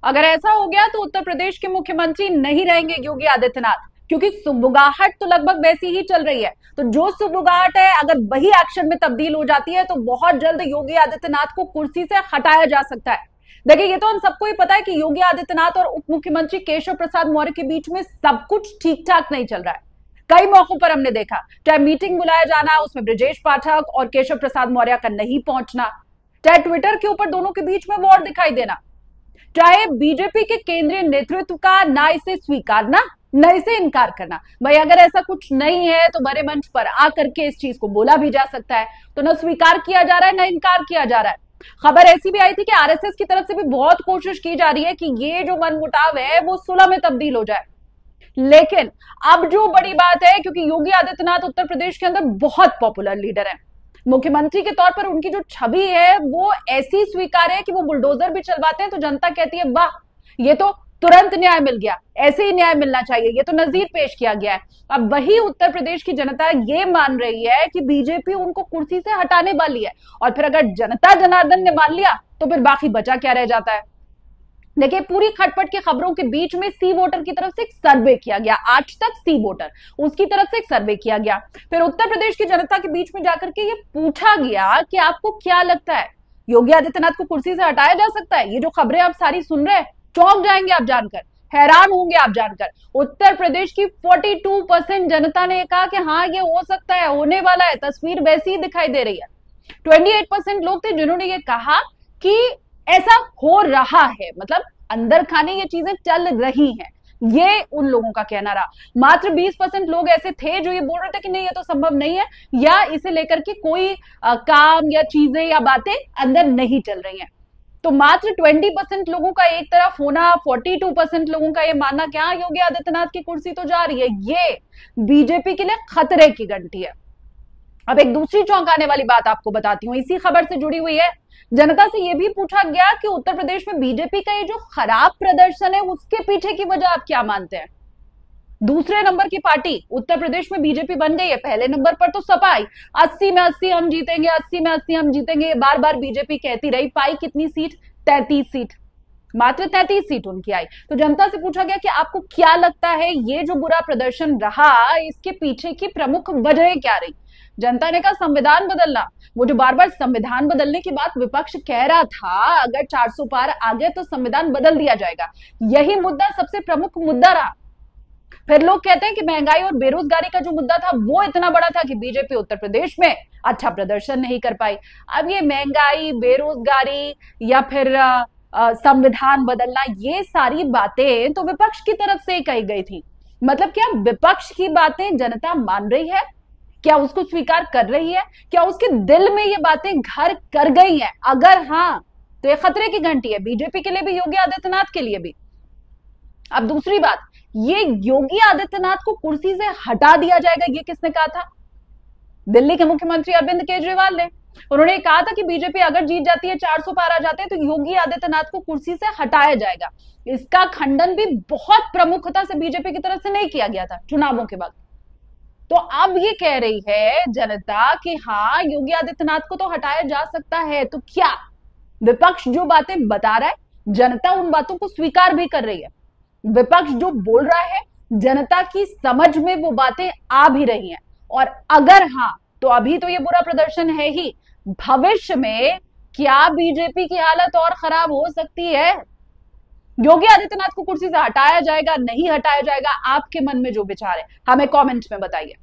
अगर ऐसा हो गया तो उत्तर प्रदेश के मुख्यमंत्री नहीं रहेंगे योगी आदित्यनाथ, क्योंकि सुबुगाहट तो लगभग वैसी ही चल रही है। तो जो सुबुगाहट है अगर वही एक्शन में तब्दील हो जाती है तो बहुत जल्द योगी आदित्यनाथ को कुर्सी से हटाया जा सकता है। देखिए, ये तो हम सबको ही पता है कि योगी आदित्यनाथ और उप मुख्यमंत्री केशव प्रसाद मौर्य के बीच में सब कुछ ठीक ठाक नहीं चल रहा है। कई मौकों पर हमने देखा, चाहे मीटिंग बुलाया जाना, उसमें ब्रजेश पाठक और केशव प्रसाद मौर्य का नहीं पहुंचना, चाहे ट्विटर के ऊपर दोनों के बीच में वॉर दिखाई देना, चाहे बीजेपी के केंद्रीय नेतृत्व का ना इसे स्वीकारना न इसे इनकार करना। भाई अगर ऐसा कुछ नहीं है तो बड़े मंच पर आकर के इस चीज को बोला भी जा सकता है। तो न स्वीकार किया जा रहा है न इनकार किया जा रहा है। खबर ऐसी भी आई थी कि आरएसएस की तरफ से भी बहुत कोशिश की जा रही है कि ये जो मनमुटाव है वो सुलह में तब्दील हो जाए। लेकिन अब जो बड़ी बात है, क्योंकि योगी आदित्यनाथ उत्तर प्रदेश के अंदर बहुत पॉपुलर लीडर है, मुख्यमंत्री के तौर पर उनकी जो छवि है वो ऐसी स्वीकार्य है कि वो बुलडोजर भी चलवाते हैं तो जनता कहती है वाह, ये तो तुरंत न्याय मिल गया, ऐसे ही न्याय मिलना चाहिए, ये तो नजीर पेश किया गया है। अब वही उत्तर प्रदेश की जनता ये मान रही है कि बीजेपी उनको कुर्सी से हटाने वाली है, और फिर अगर जनता जनार्दन ने मान लिया तो फिर बाकी बचा क्या रह जाता है। देखिए, पूरी खटपट की खबरों के बीच में सी वोटर की तरफ से एक सर्वे किया गया, आज तक सी वोटर उसकी तरफ से एक सर्वे किया गया। फिर उत्तर प्रदेश की जनता के बीच में जाकर के ये पूछा गया कि आपको क्या लगता है, योगी आदित्यनाथ को कुर्सी से हटाया जा सकता है? ये जो खबरें आप सारी सुन रहे हैं, चौंक जाएंगे आप जानकर, हैरान होंगे आप जानकर। उत्तर प्रदेश की 42% जनता ने कहा कि हाँ ये हो सकता है, होने वाला है, तस्वीर वैसी ही दिखाई दे रही है। 28% लोग थे जिन्होंने ये कहा कि ऐसा हो रहा है, मतलब अंदर खाने ये चीजें चल रही हैं, ये उन लोगों का कहना रहा। मात्र 20% लोग ऐसे थे जो ये बोल रहे थे कि नहीं ये तो संभव नहीं है, या इसे लेकर के कोई काम या चीजें या बातें अंदर नहीं चल रही हैं। तो मात्र 20% लोगों का एक तरफ होना, 42% लोगों का ये मानना कि हाँ योगी आदित्यनाथ की कुर्सी तो जा रही है, ये बीजेपी के लिए खतरे की घंटी है। अब एक दूसरी चौंकाने वाली बात आपको बताती हूं, इसी खबर से जुड़ी हुई है। जनता से यह भी पूछा गया कि उत्तर प्रदेश में बीजेपी का ये जो खराब प्रदर्शन है उसके पीछे की वजह आप क्या मानते हैं। दूसरे नंबर की पार्टी उत्तर प्रदेश में बीजेपी बन गई है, पहले नंबर पर तो सपा आई, 80 में 80 हम जीतेंगे, 80 में 80 हम जीतेंगे, बार बार बीजेपी कहती रही। पाई कितनी सीट? 33 सीट, मात्र 33 सीट उनकी आई। तो जनता से पूछा गया कि आपको क्या लगता है ये जो बुरा प्रदर्शन रहा इसके पीछे की प्रमुख वजह क्या रही। जनता ने कहा संविधान बदलना। वो जो बार बार संविधान बदलने की बात विपक्ष कह रहा था, अगर 400 पार आ गए तो संविधान बदल दिया जाएगा, यही मुद्दा सबसे प्रमुख मुद्दा रहा। फिर लोग कहते हैं कि महंगाई और बेरोजगारी का जो मुद्दा था वो इतना बड़ा था कि बीजेपी उत्तर प्रदेश में अच्छा प्रदर्शन नहीं कर पाई। अब ये महंगाई, बेरोजगारी या फिर संविधान बदलना, ये सारी बातें तो विपक्ष की तरफ से कही गई थी। मतलब क्या विपक्ष की बातें जनता मान रही है? क्या उसको स्वीकार कर रही है? क्या उसके दिल में ये बातें घर कर गई हैं? अगर हाँ तो ये खतरे की घंटी है, बीजेपी के लिए भी, योगी आदित्यनाथ के लिए भी। अब दूसरी बात, ये योगी आदित्यनाथ को कुर्सी से हटा दिया जाएगा, ये किसने कहा था? दिल्ली के मुख्यमंत्री अरविंद केजरीवाल ने। उन्होंने कहा था कि बीजेपी अगर जीत जाती है, 400 पार आ जाते हैं, तो योगी आदित्यनाथ को कुर्सी से हटाया जाएगा। इसका खंडन भी बहुत प्रमुखता से बीजेपी की तरफ से नहीं किया गया था चुनावों के बाद। तो अब ये कह रही है जनता कि हाँ योगी आदित्यनाथ को तो हटाया जा सकता है। तो क्या विपक्ष जो बातें बता रहा है, जनता उन बातों को स्वीकार भी कर रही है? विपक्ष जो बोल रहा है, जनता की समझ में वो बातें आ भी रही हैं? और अगर हाँ तो अभी तो ये बुरा प्रदर्शन है ही, भविष्य में क्या बीजेपी की हालत और खराब हो सकती है? योगी आदित्यनाथ को कुर्सी से हटाया जाएगा, नहीं हटाया जाएगा? आपके मन में जो विचार है हमें कमेंट में बताइए।